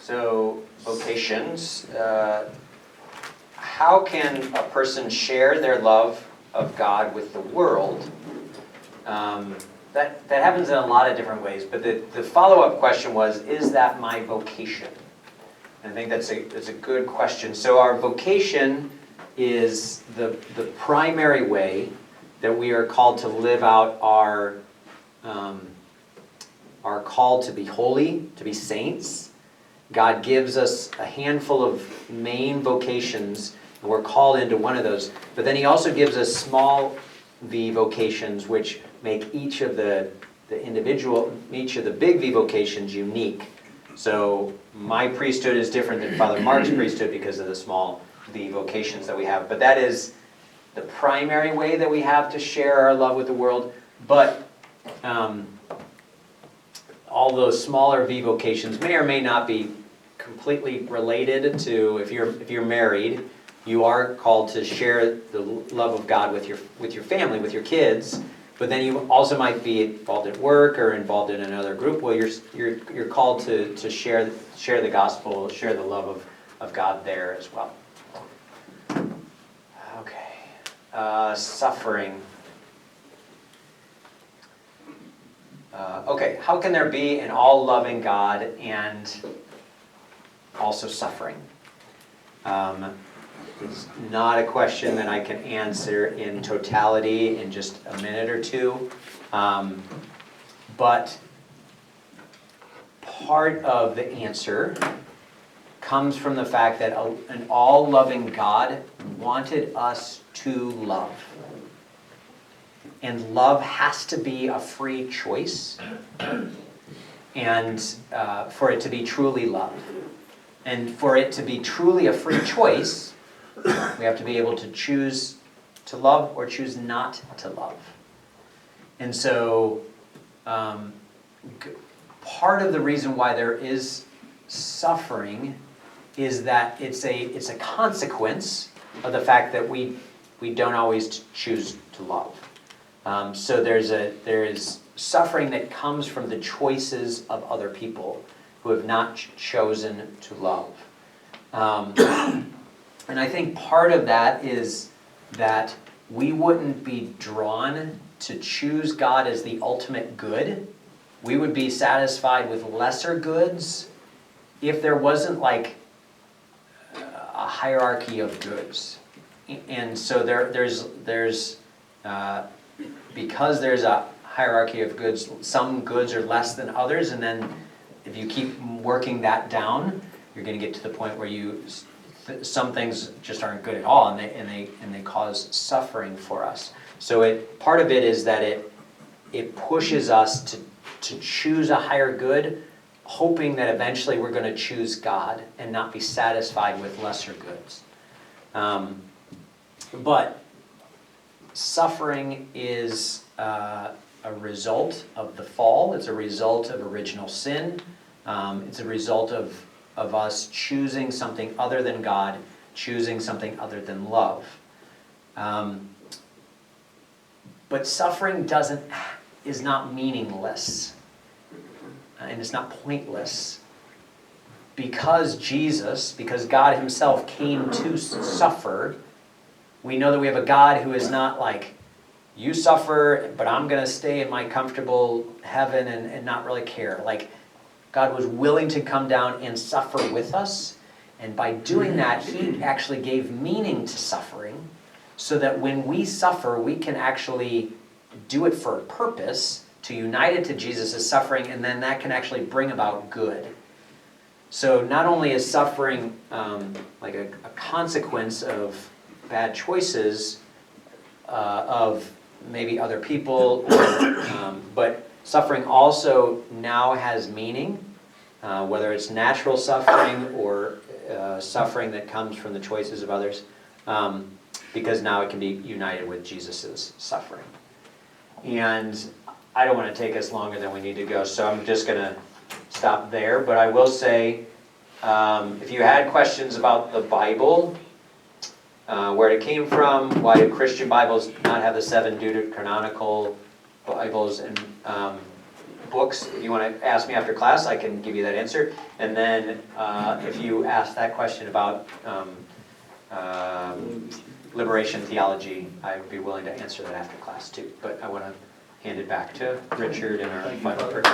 So vocations. How can a person share their love of God with the world? That happens in a lot of different ways, but the follow-up question was, is that my vocation? And I think that's a good question. So our vocation is the primary way that we are called to live out our call to be holy, to be saints. God gives us a handful of main vocations, and we're called into one of those. But then he also gives us small V vocations, which make each of the big V vocations unique. So my priesthood is different than Father Mark's priesthood because of the small V vocations that we have. But that is the primary way that we have to share our love with the world. But all those smaller V vocations may or may not be completely related to, if you're married, you are called to share the love of God with your family, with your kids. But then you also might be involved at work or involved in another group. Well, you're called to share the gospel, share the love of God there as well. Okay, suffering. Okay, how can there be an all-loving God and also suffering? It's not a question that I can answer in totality in just a minute or two. But part of the answer comes from the fact that an all-loving God wanted us to love. And love has to be a free choice, and for it to be truly love. And for it to be truly a free choice, we have to be able to choose to love or choose not to love. And so part of the reason why there is suffering is that it's a consequence of the fact that we don't always choose to love. So there is suffering that comes from the choices of other people who have not chosen to love. And I think part of that is that we wouldn't be drawn to choose God as the ultimate good. We would be satisfied with lesser goods if there wasn't like a hierarchy of goods. And so there's because there's a hierarchy of goods, some goods are less than others, and then if you keep working that down, you're going to get to the point where some things just aren't good at all, and they cause suffering for us. So part of it is that it pushes us to choose a higher good, hoping that eventually we're going to choose God and not be satisfied with lesser goods. But suffering is a result of the fall. It's a result of original sin. It's a result of us choosing something other than God, choosing something other than love. But suffering is not meaningless, and it's not pointless. Because God himself came to suffer, we know that we have a God who is not like, you suffer, but I'm going to stay in my comfortable heaven and not really care. Like, God was willing to come down and suffer with us. And by doing that, he actually gave meaning to suffering, so that when we suffer, we can actually do it for a purpose, to unite it to Jesus' suffering, and then that can actually bring about good. So not only is suffering like a consequence of bad choices of maybe other people, but suffering also now has meaning, whether it's natural suffering or suffering that comes from the choices of others, because now it can be united with Jesus' suffering. And I don't want to take us longer than we need to go, so I'm just going to stop there. But I will say, if you had questions about the Bible, where it came from, why do Christian Bibles not have the 7 deuterocanonical Bibles, and books, if you want to ask me after class, I can give you that answer. And then if you ask that question about liberation theology, I would be willing to answer that after class too. But I want to hand it back to Richard and our final person.